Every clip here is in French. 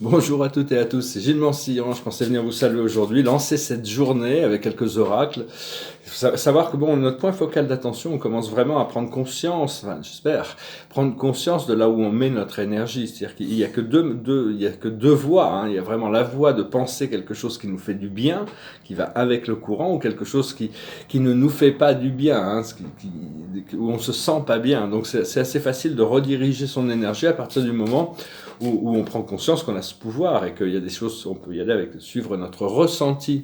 Bonjour à toutes et à tous, c'est Gilles Mancillon, je pensais venir vous saluer aujourd'hui, lancer cette journée avec quelques oracles. Il faut savoir que bon, notre point focal d'attention, on commence vraiment à prendre conscience, enfin, j'espère, prendre conscience de là où on met notre énergie. C'est-à-dire qu'il n'y a que il y a que deux voies, hein. Il y a vraiment la voie de penser quelque chose qui nous fait du bien, qui va avec le courant, ou quelque chose qui ne nous fait pas du bien, hein, où on se sent pas bien. Donc c'est assez facile de rediriger son énergie à partir du moment où on prend conscience qu'on a ce pouvoir et qu'il y a des choses, on peut y aller avec suivre notre ressenti.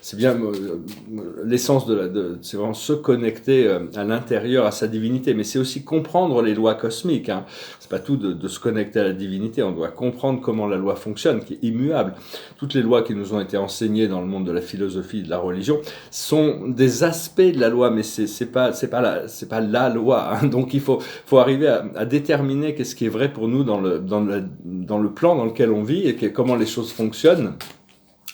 C'est bien l'essence c'est vraiment se connecter à l'intérieur, à sa divinité, mais c'est aussi comprendre les lois cosmiques. Hein. C'est pas tout de se connecter à la divinité, on doit comprendre comment la loi fonctionne, qui est immuable. Toutes les lois qui nous ont été enseignées dans le monde de la philosophie et de la religion sont des aspects de la loi, mais c'est pas la loi. Hein. Donc il faut arriver à déterminer qu'est-ce qui est vrai pour nous dans le plan dans lequel on vit et comment les choses fonctionnent.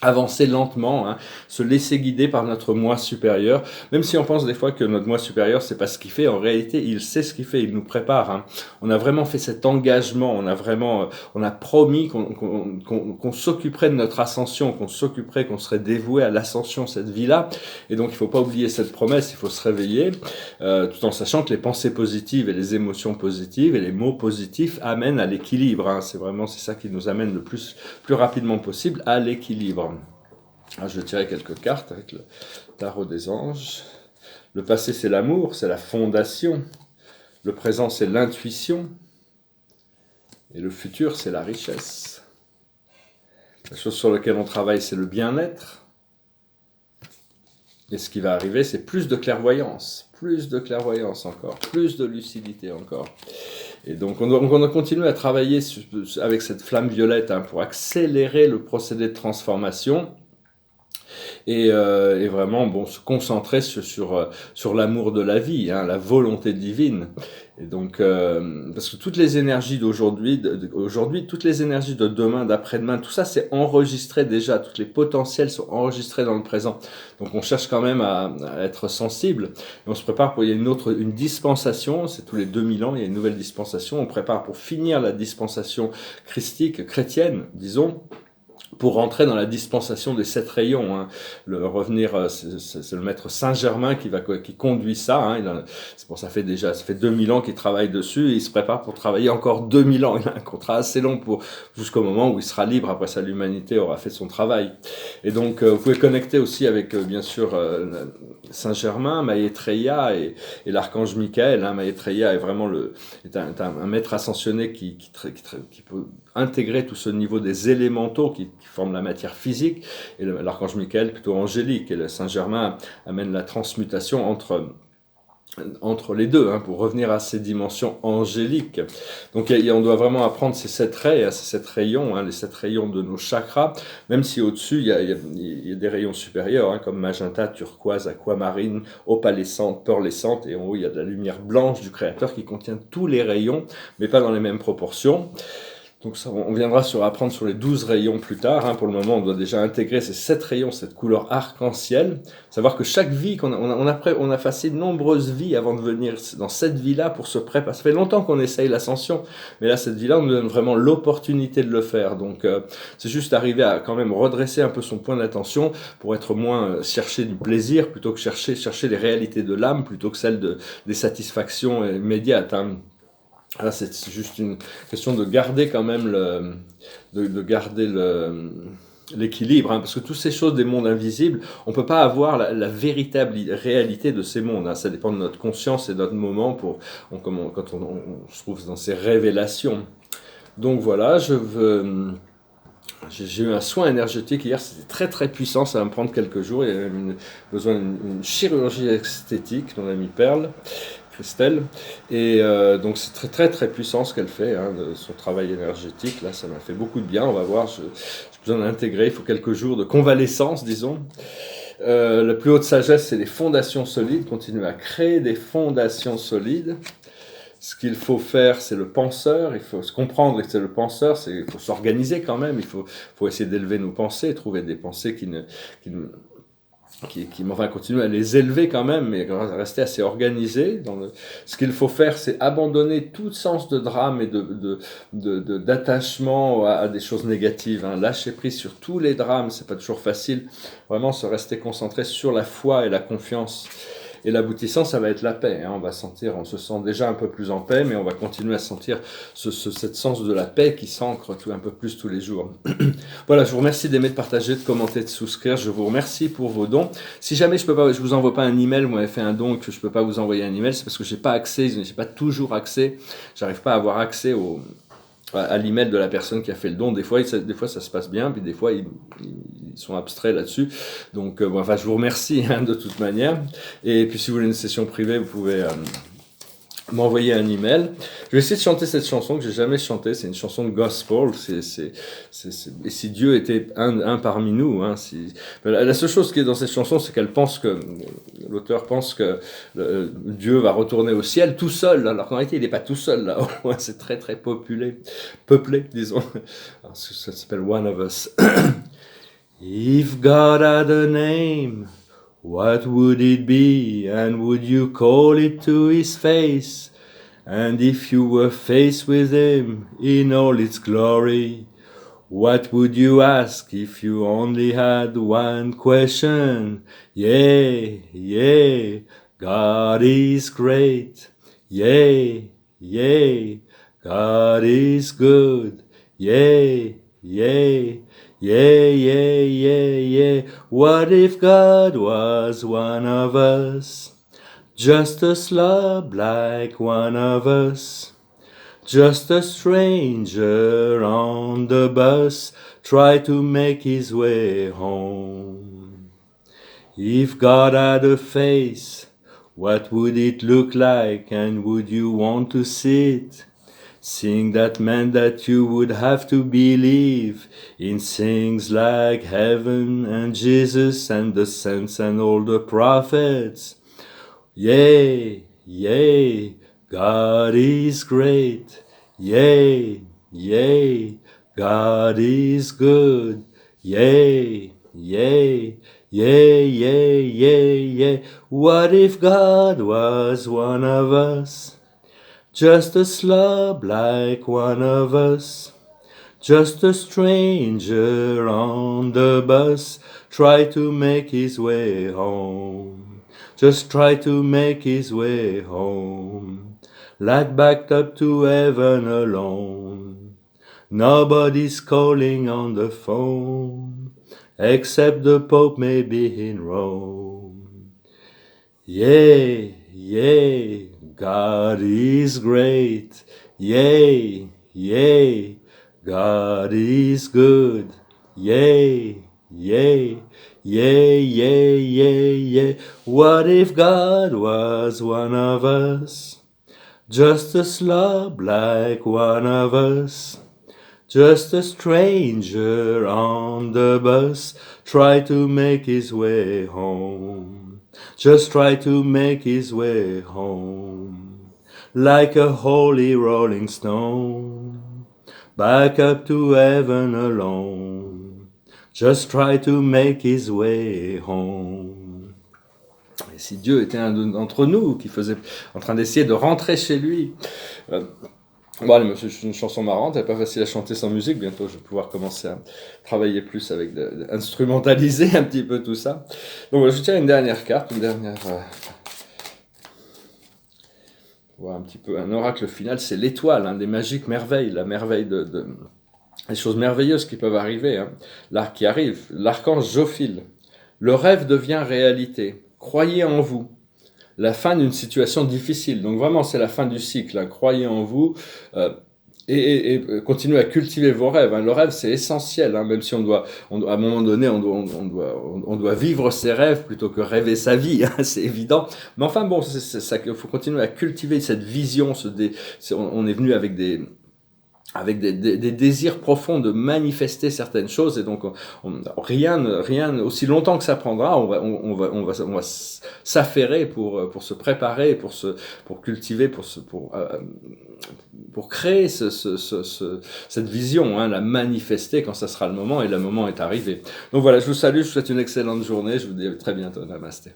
Avancer lentement, hein, se laisser guider par notre moi supérieur, même si on pense des fois que notre moi supérieur c'est pas ce qu'il fait, en réalité il sait ce qu'il fait, il nous prépare. Hein. On a vraiment fait cet engagement, on a promis qu'on s'occuperait de notre ascension, qu'on s'occuperait, qu'on serait dévoué à l'ascension cette vie-là, et donc il faut pas oublier cette promesse, il faut se réveiller, tout en sachant que les pensées positives et les émotions positives et les mots positifs amènent à l'équilibre. Hein. C'est ça qui nous amène le plus rapidement possible à l'équilibre. Alors, je vais tirer quelques cartes avec le tarot des anges. Le passé, c'est l'amour, c'est la fondation. Le présent, c'est l'intuition. Et le futur, c'est la richesse. La chose sur laquelle on travaille, c'est le bien-être. Et ce qui va arriver, c'est plus de clairvoyance encore, plus de lucidité encore. Et donc on doit continuer à travailler avec cette flamme violette, hein, pour accélérer le procédé de transformation. Et vraiment se concentrer sur l'amour de la vie, hein, la volonté divine. Et donc parce que toutes les énergies d'aujourd'hui, toutes les énergies de demain, d'après-demain, tout ça c'est enregistré déjà, tous les potentiels sont enregistrés dans le présent. Donc on cherche quand même à être sensible, et on se prépare pour, il y a une dispensation, c'est tous les 2000 ans, il y a une nouvelle dispensation, on prépare pour finir la dispensation christique, chrétienne, disons, pour rentrer dans la dispensation des 7 rayons. Hein. C'est le maître Saint-Germain qui conduit ça. Hein. C'est pour ça fait 2000 ans qu'il travaille dessus, et il se prépare pour travailler encore 2000 ans. Il a un contrat assez long jusqu'au moment où il sera libre. Après ça, l'humanité aura fait son travail. Et donc, vous pouvez connecter aussi avec, bien sûr, Saint-Germain, Maitreya et l'archange Michael. Hein. Maitreya est vraiment un maître ascensionné qui peut intégrer tout ce niveau des élémentaux qui forment la matière physique, et l'archange Michael plutôt angélique, et le Saint-Germain amène la transmutation entre les deux, hein, pour revenir à ces dimensions angéliques. Donc on doit vraiment apprendre ces 7 rayons, hein, les 7 rayons de nos chakras, même si au-dessus il y a des rayons supérieurs, hein, comme magenta, turquoise, aquamarine, opalescente, pearlescente, et en haut il y a de la lumière blanche du Créateur qui contient tous les rayons, mais pas dans les mêmes proportions. Donc ça, on viendra apprendre sur les 12 rayons plus tard. Hein. Pour le moment, on doit déjà intégrer ces 7 rayons, cette couleur arc-en-ciel. Savoir que chaque vie, on a passé de nombreuses vies avant de venir dans cette vie-là pour se préparer. Ça fait longtemps qu'on essaye l'ascension, mais là, cette vie-là, on nous donne vraiment l'opportunité de le faire. Donc c'est juste arriver à quand même redresser un peu son point d'attention pour être moins chercher du plaisir, plutôt que chercher les réalités de l'âme, plutôt que celles des satisfactions immédiates. Hein. Là, c'est juste une question de garder quand même l'équilibre, hein, parce que toutes ces choses des mondes invisibles, on peut pas avoir la véritable réalité de ces mondes. Hein, ça dépend de notre conscience et de notre moment quand on se trouve dans ces révélations. Donc voilà, j'ai eu un soin énergétique hier, c'était très très puissant, ça va me prendre quelques jours. Il y a besoin d'une chirurgie esthétique, mon amie Perle. Christelle, et donc c'est très très très puissant ce qu'elle fait, hein, son travail énergétique. Là, ça m'a fait beaucoup de bien. On va voir, j'ai besoin d'intégrer, il faut quelques jours de convalescence, disons. La plus haute sagesse, c'est les fondations solides, continuer à créer des fondations solides. Ce qu'il faut faire, c'est le penseur, il faut se comprendre que c'est le penseur, il faut s'organiser quand même, il faut essayer d'élever nos pensées, trouver des pensées qui on va continuer à les élever quand même, mais rester assez organisé. Ce qu'il faut faire, c'est abandonner tout sens de drame et d'attachement à des choses négatives. Hein. Lâcher prise sur tous les drames, c'est pas toujours facile. Vraiment se rester concentré sur la foi et la confiance. Et l'aboutissant, ça va être la paix. Hein. On se sent déjà un peu plus en paix, mais on va continuer à sentir cette sens de la paix qui s'ancre un peu plus tous les jours. Voilà, je vous remercie d'aimer, de partager, de commenter, de souscrire. Je vous remercie pour vos dons. Si jamais je vous envoie pas un email, vous m'avez fait un don et que je peux pas vous envoyer un email, c'est parce que j'ai pas toujours accès. J'arrive pas à avoir accès à l'email de la personne qui a fait le don. Des fois ça se passe bien, puis des fois ils sont abstraits là-dessus. Donc enfin, je vous remercie de toute manière. Et puis si vous voulez une session privée, vous pouvez m'envoyer un email. Je vais essayer de chanter cette chanson que j'ai jamais chantée. C'est une chanson de gospel. Et si Dieu était un parmi nous, hein, la seule chose qui est dans cette chanson, c'est l'auteur pense que Dieu va retourner au ciel tout seul, alors qu'en réalité, il n'est pas tout seul là. C'est très très peuplé, disons. Alors, ça s'appelle One of Us. If God had a name, what would it be, and would you call it to his face? And if you were faced with him in all its glory, what would you ask if you only had one question? Yeah, God is great. Yeah, God is good. Yeah. What if God was one of us? Just a slob like one of us. Just a stranger on the bus, try to make his way home. If God had a face, what would it look like, and would you want to see it? Seeing that meant that you would have to believe in things like heaven and Jesus and the saints and all the prophets. Yeah, God is great. Yeah, God is good. Yeah. What if God was one of us? Just a slob like one of us. Just a stranger on the bus, try to make his way home. Just try to make his way home. Like backed up to heaven alone. Nobody's calling on the phone, except the Pope maybe in Rome. Yeah, God is great. Yeah, God is good. Yeah. What if God was one of us? Just a slob like one of us. Just a stranger on the bus, try to make his way home. Just try to make his way home. Like a holy rolling stone, back up to heaven alone. Just try to make his way home. Et si Dieu était un d'entre nous qui en train d'essayer de rentrer chez lui, bon, allez, c'est une chanson marrante, elle n'est pas facile à chanter sans musique. Bientôt, je vais pouvoir commencer à travailler plus avec instrumentaliser un petit peu tout ça. Donc, je tiens une dernière carte, voir un petit peu un oracle final, c'est l'étoile, des magiques merveilles, la merveille les choses merveilleuses qui peuvent arriver, qui arrivent. L'archange Jophil. Le rêve devient réalité. Croyez en vous. La fin d'une situation difficile. Donc vraiment, c'est la fin du cycle. Croyez en vous et continuez à cultiver vos rêves. Le rêve, c'est essentiel. Même si on doit, à un moment donné, on doit vivre ses rêves plutôt que rêver sa vie. C'est évident. Mais enfin bon, il faut continuer à cultiver cette vision. On est venu avec des désirs profonds de manifester certaines choses, et donc rien aussi longtemps que ça prendra, on va s'affairer pour se préparer, pour cultiver, pour pour créer cette vision, hein, la manifester quand ça sera le moment, et le moment est arrivé. Donc voilà, je vous salue, je vous souhaite une excellente journée, je vous dis à très bientôt, namasté.